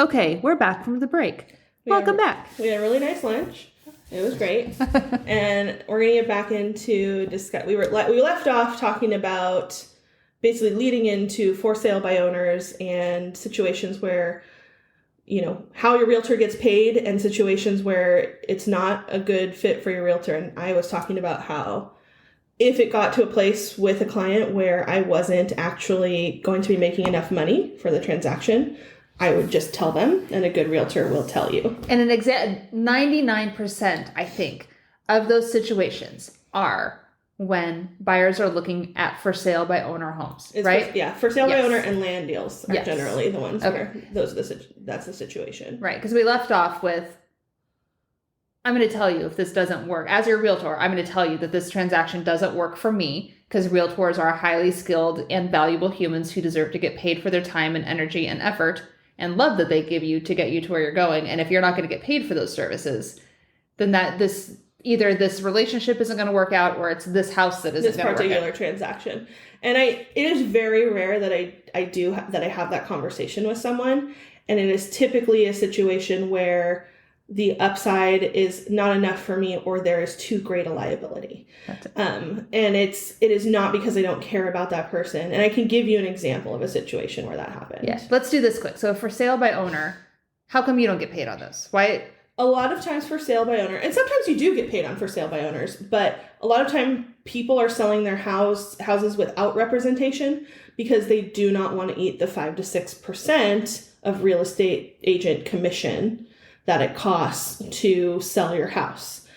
Okay, we're back from the break. Welcome back. We had a really nice lunch. It was great. And we're going to get back into discuss. We left off talking about basically leading into for sale by owners and situations where, how your realtor gets paid and situations where it's not a good fit for your realtor. And I was talking about how if it got to a place with a client where I wasn't actually going to be making enough money for the transaction, I would just tell them, and a good realtor will tell you. And 99%, I think, of those situations are when buyers are looking at for sale by owner homes, right? For sale by owner and land deals are generally the ones where that's the situation. Right, because we left off with, I'm going to tell you if this doesn't work. As your realtor, I'm going to tell you that this transaction doesn't work for me because realtors are highly skilled and valuable humans who deserve to get paid for their time and energy and effort and love that they give you to get you to where you're going. And if you're not going to get paid for those services, then either this relationship isn't going to work out or it's this house that isn't going to work out. This particular transaction. And it is very rare that I have that conversation with someone. And it is typically a situation where the upside is not enough for me or there is too great a liability. And it is not because I don't care about that person. And I can give you an example of a situation where that happened. Yeah, let's do this quick. So for sale by owner, how come you don't get paid on those? Why? A lot of times for sale by owner, and sometimes you do get paid on for sale by owners, but a lot of time people are selling their houses without representation because they do not want to eat the 5 to 6% of real estate agent commission that it costs to sell your house.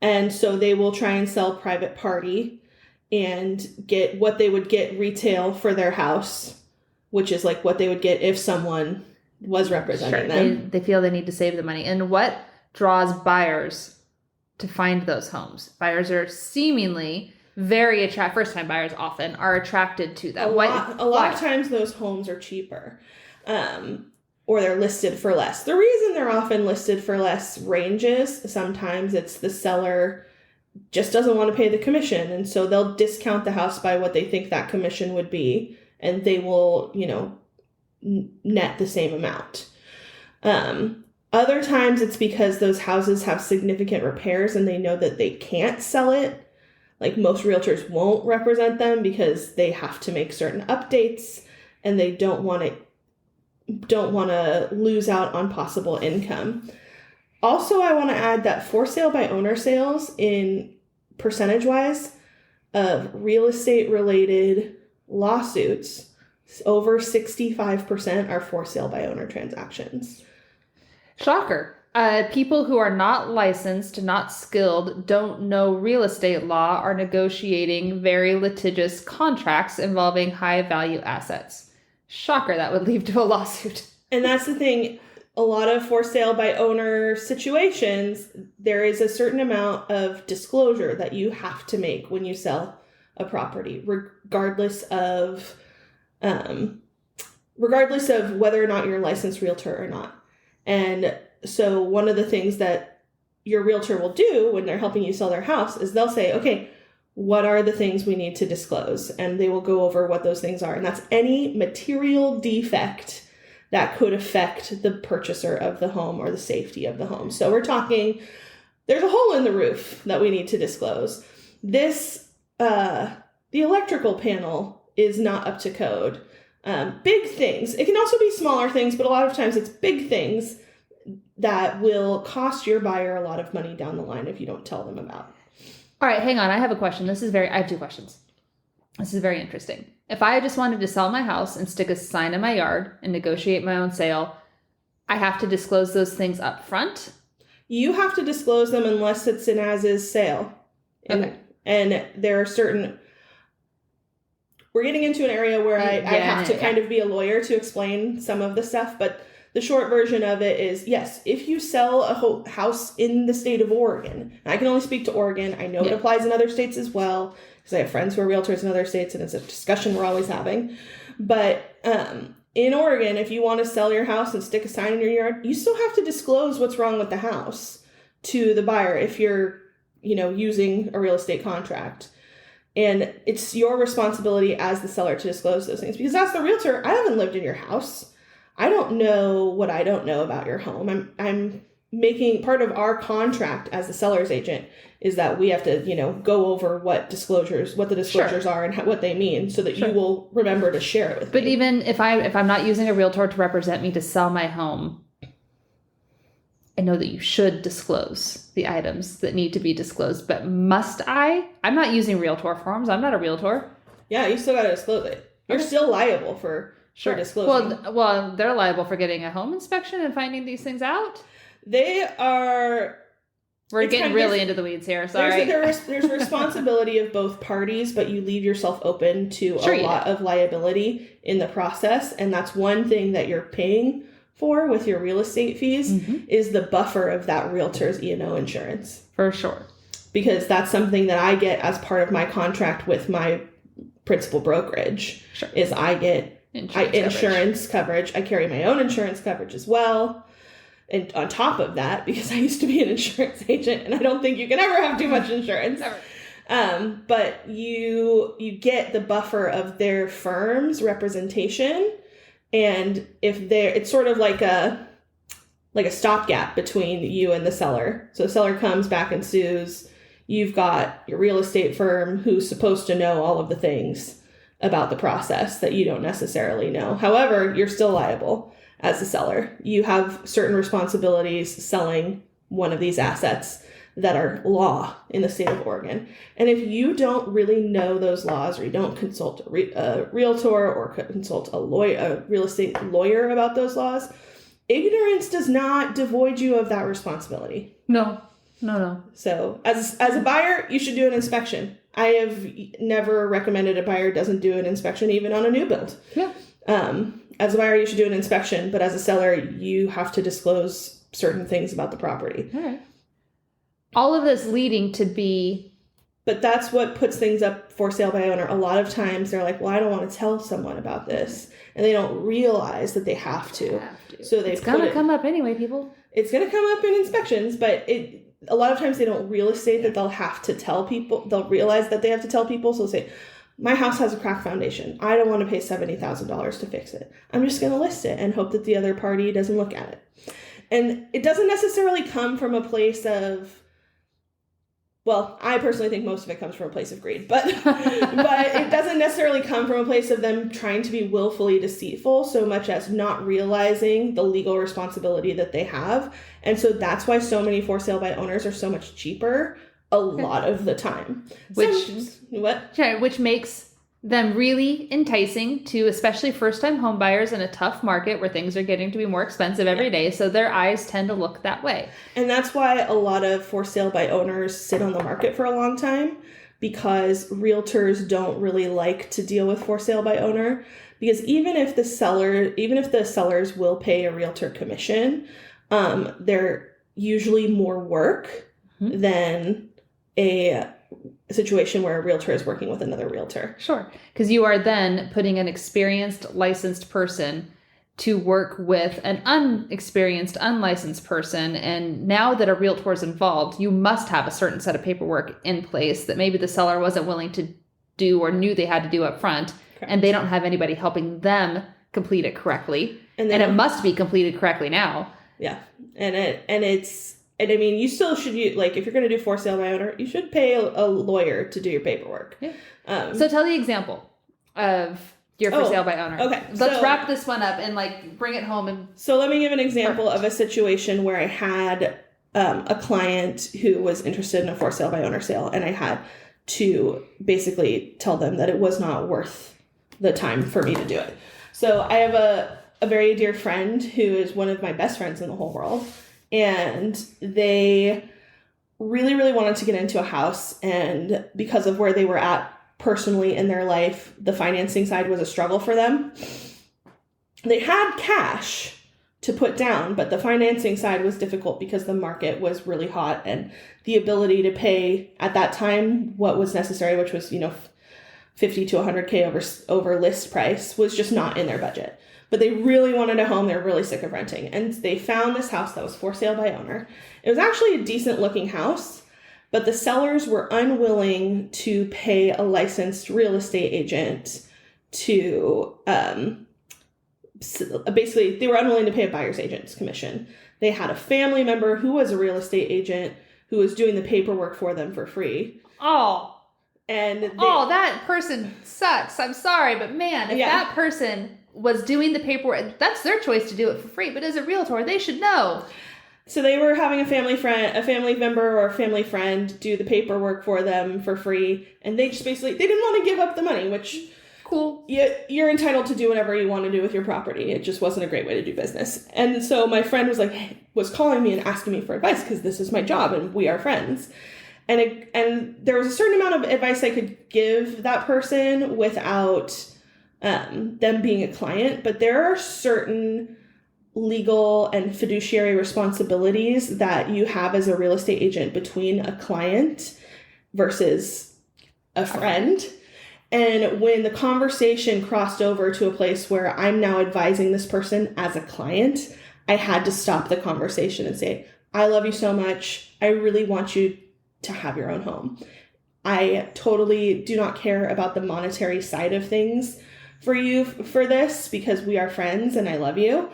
And so they will try and sell private party and get what they would get retail for their house, which is like what they would get if someone was representing them. They feel they need to save the money. And what draws buyers to find those homes? Buyers are seemingly very attracted. First-time buyers often are attracted to them. A lot of times those homes are cheaper. Or they're listed for less. The reason they're often listed for less ranges. Sometimes it's the seller just doesn't want to pay the commission, and so they'll discount the house by what they think that commission would be, and they will, net the same amount. Other times it's because those houses have significant repairs and they know that they can't sell it. Like most realtors won't represent them because they have to make certain updates and they don't want to lose out on possible income. Also, I want to add that for sale by owner sales in percentage-wise of real estate related lawsuits, over 65% are for sale by owner transactions. Shocker. People who are not licensed, not skilled, don't know real estate law are negotiating very litigious contracts involving high value assets. Shocker, that would lead to a lawsuit. And that's the thing. A lot of for sale by owner situations, there is a certain amount of disclosure that you have to make when you sell a property, regardless of whether or not you're a licensed realtor or not. And so one of the things that your realtor will do when they're helping you sell their house is they'll say, okay, what are the things we need to disclose? And they will go over what those things are. And that's any material defect that could affect the purchaser of the home or the safety of the home. So we're talking, there's a hole in the roof that we need to disclose. The electrical panel is not up to code. Big things. It can also be smaller things, but a lot of times it's big things that will cost your buyer a lot of money down the line if you don't tell them about. All right, hang on. I have a question. I have 2 questions. This is very interesting. If I just wanted to sell my house and stick a sign in my yard and negotiate my own sale, I have to disclose those things up front? You have to disclose them unless it's an as-is sale. Okay. And there are certain... We're getting into an area where I have to kind of be a lawyer to explain some of the stuff, but the short version of it is, yes, if you sell a house in the state of Oregon, and I can only speak to Oregon, I know it applies in other states as well, because I have friends who are realtors in other states, and it's a discussion we're always having. But in Oregon, if you want to sell your house and stick a sign in your yard, you still have to disclose what's wrong with the house to the buyer if you're, using a real estate contract. And it's your responsibility as the seller to disclose those things, because as the realtor, I haven't lived in your house. I don't know what I don't know about your home. I'm making part of our contract as the seller's agent is that we have to, go over what the disclosures are and what they mean so that you will remember to share it with me. But even if I'm not using a realtor to represent me to sell my home, I know that you should disclose the items that need to be disclosed, but must I? I'm not using realtor forms. I'm not a realtor. Yeah, you still got to disclose it. You're still liable for disclosing. Well, they're liable for getting a home inspection and finding these things out. They are. We're getting really into the weeds here. Sorry. There's responsibility of both parties, but you leave yourself open to a lot of liability in the process. And that's one thing that you're paying for with your real estate fees is the buffer of that realtor's E&O insurance. For sure. Because that's something that I get as part of my contract with my principal brokerage. Sure. Is I get insurance coverage. I carry my own insurance coverage as well. And on top of that, because I used to be an insurance agent, and I don't think you can ever have too much insurance. Never. But you get the buffer of their firm's representation, and it's sort of like a stopgap between you and the seller. So the seller comes back and sues. You've got your real estate firm who's supposed to know all of the things about the process that you don't necessarily know. However, you're still liable. As a seller, you have certain responsibilities selling one of these assets that are law in the state of Oregon. And if you don't really know those laws, or you don't consult a realtor or consult a real estate lawyer about those laws, ignorance does not devoid you of that responsibility. No. So as a buyer, you should do an inspection. I have never recommended a buyer doesn't do an inspection even on a new build. Yeah. As a buyer, you should do an inspection, but as a seller, you have to disclose certain things about the property. All right. All of this leading to be... But that's what puts things up for sale by owner. A lot of times they're like, well, I don't want to tell someone about this. And they don't realize that they have to. So it's going to come up anyway, people. It's going to come up in inspections, but a lot of times they don't real estate that they'll have to tell people. They'll realize that they have to tell people. So they'll say, my house has a cracked foundation. I don't want to pay $70,000 to fix it. I'm just going to list it and hope that the other party doesn't look at it. And it doesn't necessarily come from a place of, well, I personally think most of it comes from a place of greed, but it doesn't necessarily come from a place of them trying to be willfully deceitful so much as not realizing the legal responsibility that they have. And so that's why so many for sale by owners are so much cheaper a lot of the time. Which makes them really enticing to especially first-time home buyers in a tough market where things are getting to be more expensive every day. So their eyes tend to look that way. And that's why a lot of for sale by owners sit on the market for a long time, because realtors don't really like to deal with for sale by owner, because even if the sellers will pay a realtor commission, they're usually more work than a situation where a realtor is working with another realtor. Sure. Because you are then putting an experienced, licensed person to work with an unexperienced, unlicensed person. And now that a realtor is involved, you must have a certain set of paperwork in place that maybe the seller wasn't willing to do or knew they had to do up front. Correct. And they don't have anybody helping them complete it correctly. And it must be completed correctly now. Yeah. And I mean, you still should, if you're going to do for sale by owner, you should pay a lawyer to do your paperwork. Yeah. So tell the example of your for sale by owner. Okay. Let's wrap this one up and bring it home. So let me give an example of a situation where I had a client who was interested in a for sale by owner sale, and I had to basically tell them that it was not worth the time for me to do it. So I have a very dear friend who is one of my best friends in the whole world. And they really, really wanted to get into a house. And because of where they were at personally in their life, the financing side was a struggle for them. They had cash to put down, but the financing side was difficult because the market was really hot, and the ability to pay at that time what was necessary, which was, $50 to $100K over list price, was just not in their budget. But they really wanted a home. They were really sick of renting. And they found this house that was for sale by owner. It was actually a decent looking house, but the sellers were unwilling to pay a licensed real estate agent to basically they were unwilling to pay a buyer's agent's commission. They had a family member who was a real estate agent who was doing the paperwork for them for free. Oh. And that person sucks. I'm sorry, but man, if that person was doing the paperwork, that's their choice to do it for free. But as a realtor, they should know. So they were having a family member or a family friend do the paperwork for them for free, and they just basically they didn't want to give up the money, which cool. You're entitled to do whatever you want to do with your property. It just wasn't a great way to do business. And so my friend was calling me and asking me for advice because this is my job and we are friends. And there was a certain amount of advice I could give that person without them being a client, but there are certain legal and fiduciary responsibilities that you have as a real estate agent between a client versus a friend. And when the conversation crossed over to a place where I'm now advising this person as a client, I had to stop the conversation and say, I love you so much. I really want you to have your own home. I totally do not care about the monetary side of things for you for this because we are friends and I love you.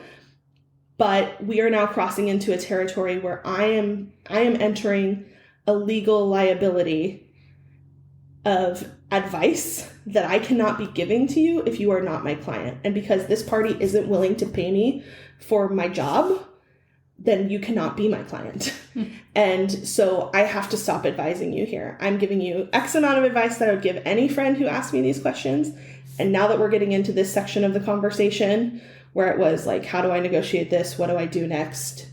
But we are now crossing into a territory where I am entering a legal liability of advice that I cannot be giving to you if you are not my client. And because this party isn't willing to pay me for my job, then you cannot be my client. And so I have to stop advising you here. I'm giving you X amount of advice that I would give any friend who asked me these questions. And now that we're getting into this section of the conversation where it was like, how do I negotiate this? What do I do next?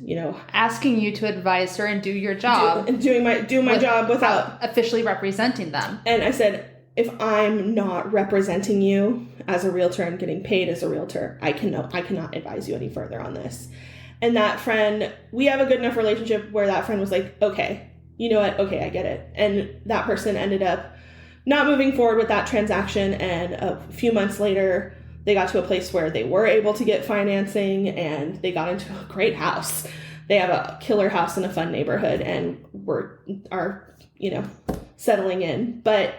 Asking you to advise her and do your job. Doing my job without officially representing them. And I said, if I'm not representing you as a realtor and getting paid as a realtor, I cannot advise you any further on this. And that friend, we have a good enough relationship where that friend was like, okay, you know what? Okay, I get it. And that person ended up not moving forward with that transaction. And a few months later, they got to a place where they were able to get financing and they got into a great house. They have a killer house in a fun neighborhood and are settling in. But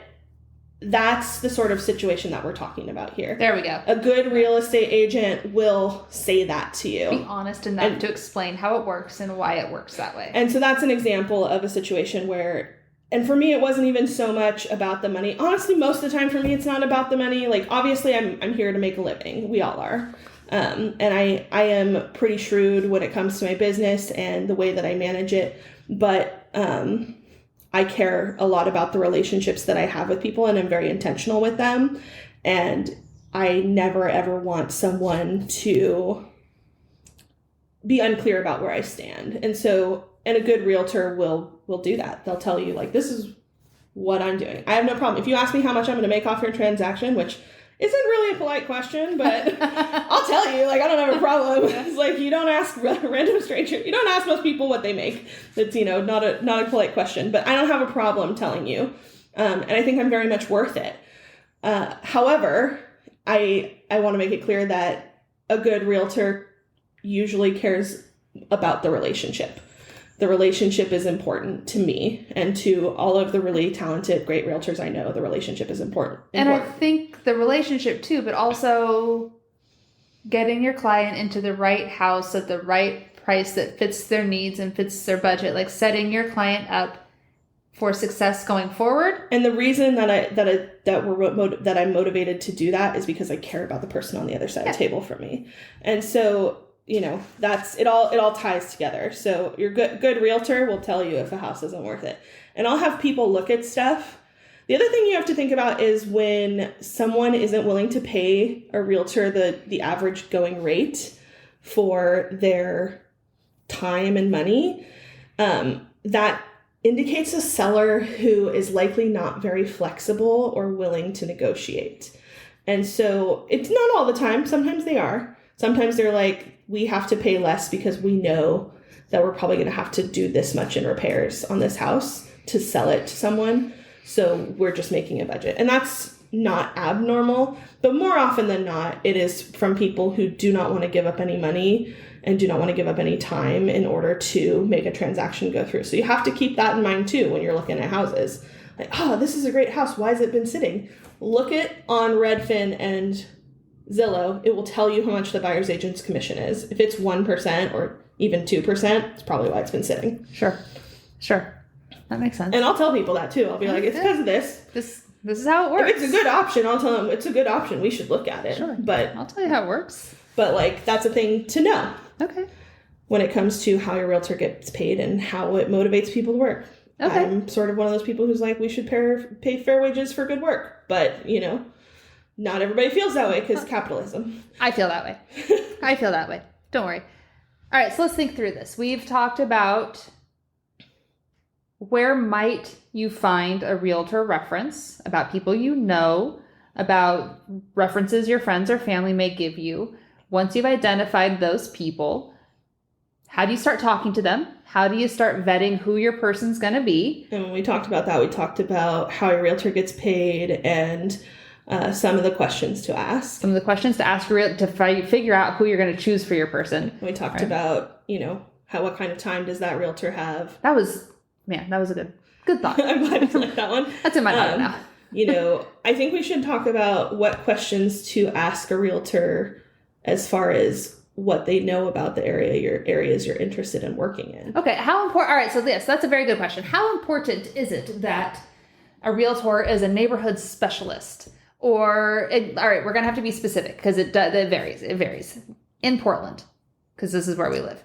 that's the sort of situation that we're talking about here. There we go. A good real estate agent will say that to you. Be honest enough to explain how it works and why it works that way. And so that's an example of a situation where, and for me, it wasn't even so much about the money. Honestly, most of the time for me, it's not about the money. Like, obviously, I'm here to make a living. We all are. And I am pretty shrewd when it comes to my business and the way that I manage it. But I care a lot about the relationships that I have with people, and I'm very intentional with them. And I never, ever want someone to be unclear about where I stand. And a good realtor will do that. They'll tell you, like, this is what I'm doing. I have no problem. If you ask me how much I'm going to make off your transaction, which isn't really a polite question, but I'll tell you, like, I don't have a problem. It's like, you don't ask random stranger. You don't ask most people what they make. It's, not a polite question, but I don't have a problem telling you. And I think I'm very much worth it. However, I want to make it clear that a good realtor usually cares about the relationship. The relationship is important to me and to all of the really talented, great realtors I know. The relationship is important. And I think the relationship too, but also getting your client into the right house at the right price that fits their needs and fits their budget, like setting your client up for success going forward. And the reason that I'm motivated to do that is because I care about the person on the other side of the table from me. And so that's it all ties together. So your good realtor will tell you if a house isn't worth it. And I'll have people look at stuff. The other thing you have to think about is when someone isn't willing to pay a realtor the average going rate for their time and money, that indicates a seller who is likely not very flexible or willing to negotiate. And so it's not all the time. Sometimes they are. Sometimes they're like, we have to pay less because we know that we're probably going to have to do this much in repairs on this house to sell it to someone. So we're just making a budget. And that's not abnormal, but more often than not, it is from people who do not want to give up any money and do not want to give up any time in order to make a transaction go through. So you have to keep that in mind too when you're looking at houses. Like, oh, this is a great house. Why has it been sitting? Look it on Redfin and Zillow, it will tell you how much the buyer's agent's commission is. If it's 1% or even 2%, it's probably why it's been sitting. Sure. That makes sense. And I'll tell people that too. I'll be like, it's because of this. This is how it works. If it's a good option, I'll tell them it's a good option. We should look at it. Sure. But I'll tell you how it works. But like, that's a thing to know. Okay. When it comes to how your realtor gets paid and how it motivates people to work. Okay. I'm sort of one of those people who's like, we should pay fair wages for good work. But, not everybody feels that way because capitalism. I feel that way. Don't worry. All right, so let's think through this. We've talked about where might you find a realtor reference, about people you know, about references your friends or family may give you. Once you've identified those people, how do you start talking to them? How do you start vetting who your person's going to be? And when we talked about that, we talked about how a realtor gets paid and some of the questions to ask. Some of the questions to ask to figure out who you're going to choose for your person. And we talked about, what kind of time does that realtor have? That was a good thought. I'm glad you liked that one. That's in my mind now. I think we should talk about what questions to ask a realtor as far as what they know about the areas you're interested in working in. Okay, how important? All right, so that's a very good question. How important is it that a realtor is a neighborhood specialist? All right, we're gonna have to be specific because it varies. It varies. In Portland, because this is where we live,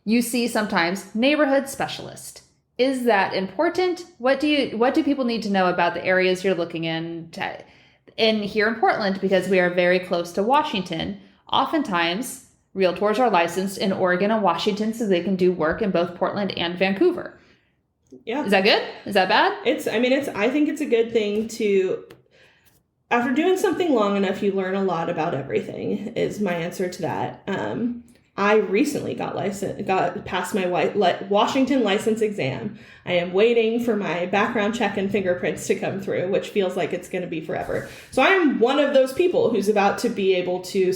you see sometimes neighborhood specialist. Is that important? What do people need to know about the areas you're looking in here in Portland? Because we are very close to Washington. Oftentimes, realtors are licensed in Oregon and Washington, so they can do work in both Portland and Vancouver. Yeah. Is that good? Is that bad? I think it's a good thing to, after doing something long enough, you learn a lot about everything, is my answer to that. I recently got passed my Washington license exam. I am waiting for my background check and fingerprints to come through, which feels like it's going to be forever. So I am one of those people who's about to be able to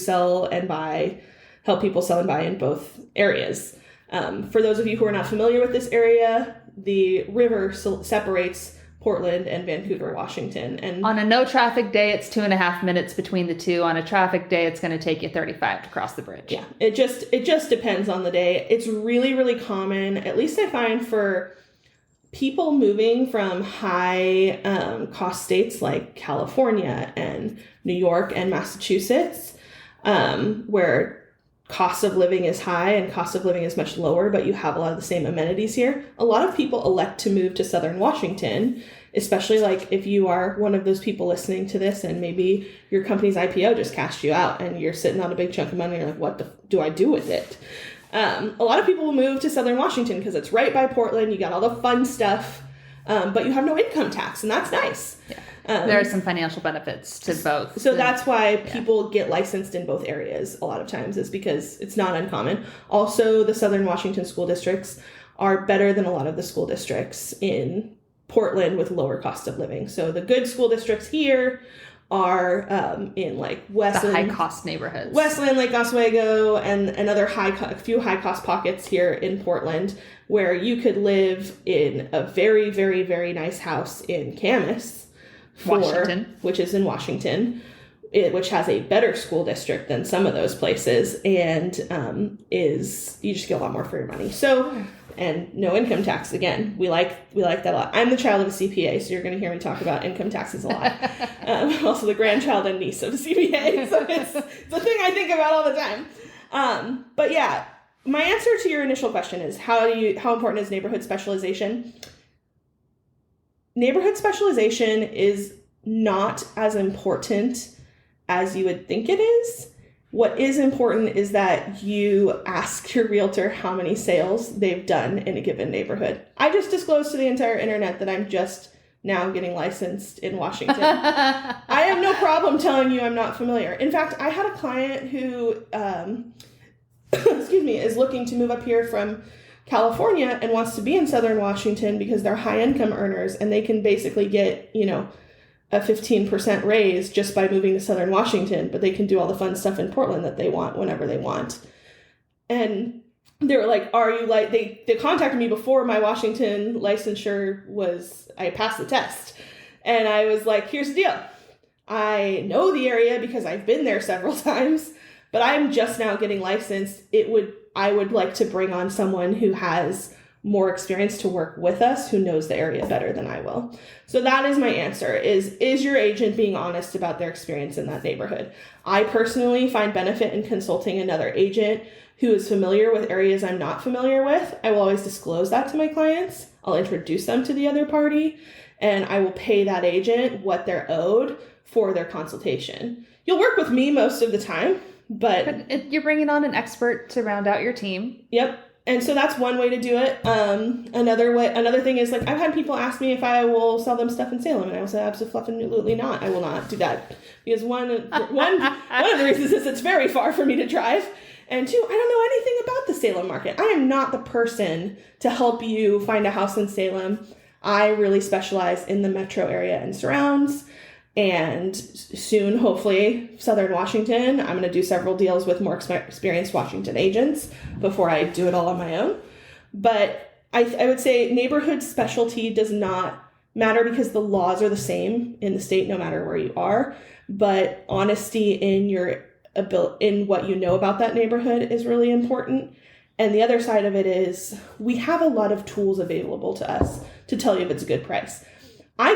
help people sell and buy in both areas. For those of you who are not familiar with this area, the river separates Portland and Vancouver, Washington. And on a no traffic day, it's 2.5 minutes between the two. On a traffic day, it's going to take you 35 to cross the bridge. Yeah, it just depends on the day. It's really, really common, at least I find, for people moving from high cost states like California and New York and Massachusetts, where cost of living is high and cost of living is much lower, but you have a lot of the same amenities here. A lot of people elect to move to Southern Washington, especially like if you are one of those people listening to this and maybe your company's IPO just cashed you out and you're sitting on a big chunk of money and you're like, what do I do with it? A lot of people will move to Southern Washington because it's right by Portland. You got all the fun stuff, but you have no income tax, and that's nice. Yeah. There are some financial benefits to both. So that's why people get licensed in both areas a lot of times, is because it's not uncommon. Also, the Southern Washington school districts are better than a lot of the school districts in Portland with lower cost of living. So the good school districts here are in like Westland, the high cost neighborhoods, Westland, Lake Oswego, and other a few high cost pockets here in Portland, where you could live in a very, very, very nice house in Camas, Washington, which is in Washington, which has a better school district than some of those places, and you just get a lot more for your money. So, and no income tax. Again, we like that a lot. I'm the child of a CPA, so you're going to hear me talk about income taxes a lot. Also the grandchild and niece of a CPA, so it's the thing I think about all the time. But yeah, my answer to your initial question is how important is neighborhood specialization? Neighborhood specialization is not as important as you would think it is. What is important is that you ask your realtor how many sales they've done in a given neighborhood. I just disclosed to the entire internet that I'm just now getting licensed in Washington. I have no problem telling you I'm not familiar. In fact, I had a client who, is looking to move up here from California and wants to be in Southern Washington because they're high income earners and they can basically get, a 15% raise just by moving to Southern Washington, but they can do all the fun stuff in Portland that they want whenever they want. And they were like, they contacted me before my Washington licensure I passed the test. And I was like, here's the deal. I know the area because I've been there several times, but I'm just now getting licensed. I would like to bring on someone who has more experience to work with us, who knows the area better than I will. So that is my answer, is your agent being honest about their experience in that neighborhood? I personally find benefit in consulting another agent who is familiar with areas I'm not familiar with. I will always disclose that to my clients. I'll introduce them to the other party, and I will pay that agent what they're owed for their consultation. You'll work with me most of the time, but you're bringing on an expert to round out your team. Yep. And so that's one way to do it. Another thing is, like, I've had people ask me if I will sell them stuff in Salem, and I will say absolutely not. I will not do that, because one of the reasons is it's very far for me to drive, and two, I don't know anything about the Salem market. I am not the person to help you find a house in Salem. I really specialize in the metro area and surrounds. And soon, hopefully, Southern Washington. I'm going to do several deals with more experienced Washington agents before I do it all on my own. But I would say neighborhood specialty does not matter, because the laws are the same in the state no matter where you are. But honesty in what you know about that neighborhood is really important. And the other side of it is, we have a lot of tools available to us to tell you if it's a good price. I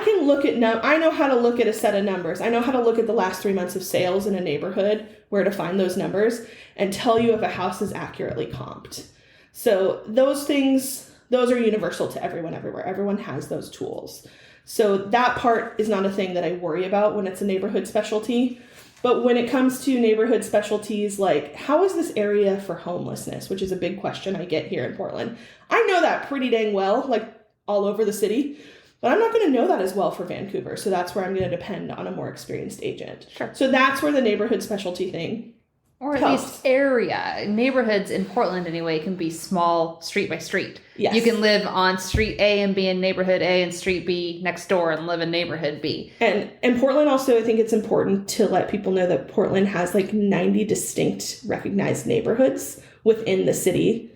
know how to look at a set of numbers. I know how to look at the last 3 months of sales in a neighborhood, where to find those numbers, and tell you if a house is accurately comped. So those are universal to everyone everywhere. Everyone has those tools. So that part is not a thing that I worry about when it's a neighborhood specialty. But when it comes to neighborhood specialties, like, how is this area for homelessness, which is a big question I get here in Portland. I know that pretty dang well, like all over the city. But I'm not going to know that as well for Vancouver. So that's where I'm going to depend on a more experienced agent. Sure. So that's where the neighborhood specialty thing Or at least area. Neighborhoods in Portland, anyway, can be small street by street. Yes. You can live on street A and be in neighborhood A, and street B next door and live in neighborhood B. And Portland also, I think it's important to let people know that Portland has like 90 distinct recognized neighborhoods within the city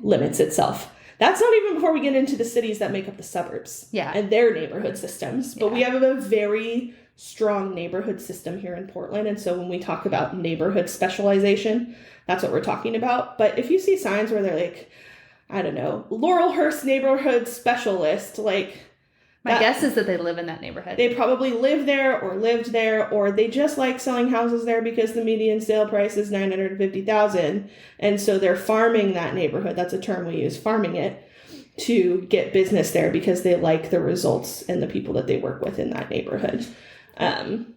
limits itself. That's not even before we get into the cities that make up the suburbs and their neighborhood systems. But we have a very strong neighborhood system here in Portland. And so when we talk about neighborhood specialization, that's what we're talking about. But if you see signs where they're like, I don't know, Laurelhurst neighborhood specialist, like... My guess is that they live in that neighborhood. They probably live there or lived there, or they just like selling houses there because the median sale price is $950,000, and so they're farming that neighborhood. That's a term we use, farming it, to get business there because they like the results and the people that they work with in that neighborhood.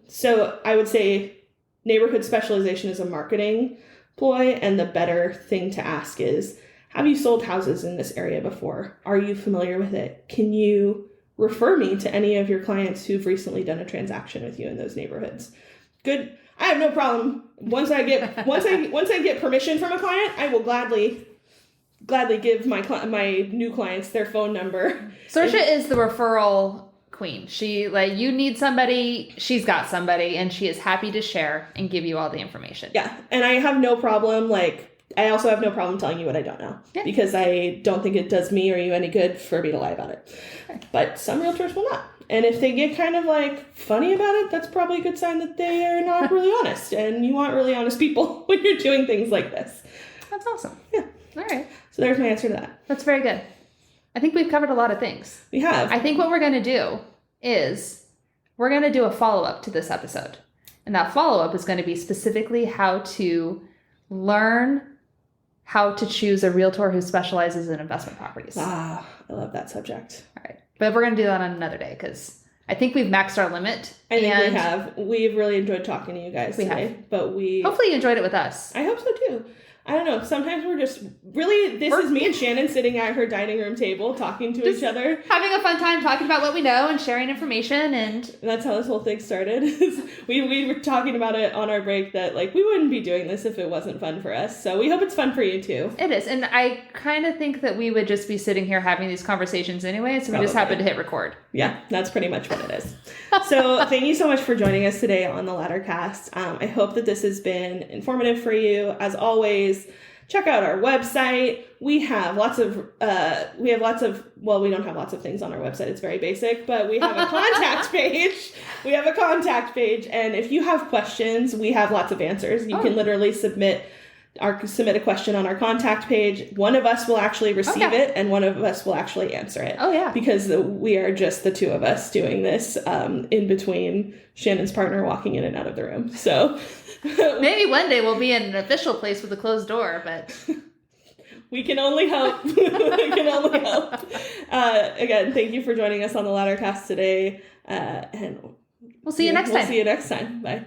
So I would say neighborhood specialization is a marketing ploy, and the better thing to ask is, have you sold houses in this area before? Are you familiar with it? Can you refer me to any of your clients who've recently done a transaction with you in those neighborhoods? Good. I have no problem. Once I get permission from a client, I will gladly give my new clients their phone number. Saoirse is the referral queen. She, like, you need somebody, she's got somebody, and she is happy to share and give you all the information. Yeah. And I have no problem, I also have no problem telling you what I don't know, because I don't think it does me or you any good for me to lie about it. But some realtors will not. And if they get kind of funny about it, that's probably a good sign that they are not really honest. And you want really honest people when you're doing things like this. That's awesome. Yeah. All right. So there's my answer to that. That's very good. I think we've covered a lot of things. We have. I think what we're going to do is we're going to do a follow-up to this episode. And that follow-up is going to be specifically how to learn how to choose a realtor who specializes in investment properties. Ah, I love that subject. All right. But we're going to do that on another day, because I think we've maxed our limit. I think we have. We've really enjoyed talking to you guys today. But hopefully you enjoyed it with us. I hope so too. I don't know. Sometimes we're just this is me and Shannon sitting at her dining room table talking to each other. Having a fun time talking about what we know and sharing information. And that's how this whole thing started. we were talking about it on our break that we wouldn't be doing this if it wasn't fun for us. So we hope it's fun for you too. It is. And I kind of think that we would just be sitting here having these conversations anyway. So we just happened to hit record. Yeah, that's pretty much what it is. So thank you so much for joining us today on the Laddercast. I hope that this has been informative for you. As always, check out our website. We have lots of, well, we don't have lots of things on our website. It's very basic, but we have a contact page. And if you have questions, we have lots of answers. You can literally submit a question on our contact page. One of us will actually receive it, and one of us will actually answer it. Oh, yeah. Because we are just the two of us doing this in between Shannon's partner walking in and out of the room. So maybe one day we'll be in an official place with a closed door, but we can only hope. Again, thank you for joining us on the Laddercast today. And we'll see you next time. We'll see you next time. Bye.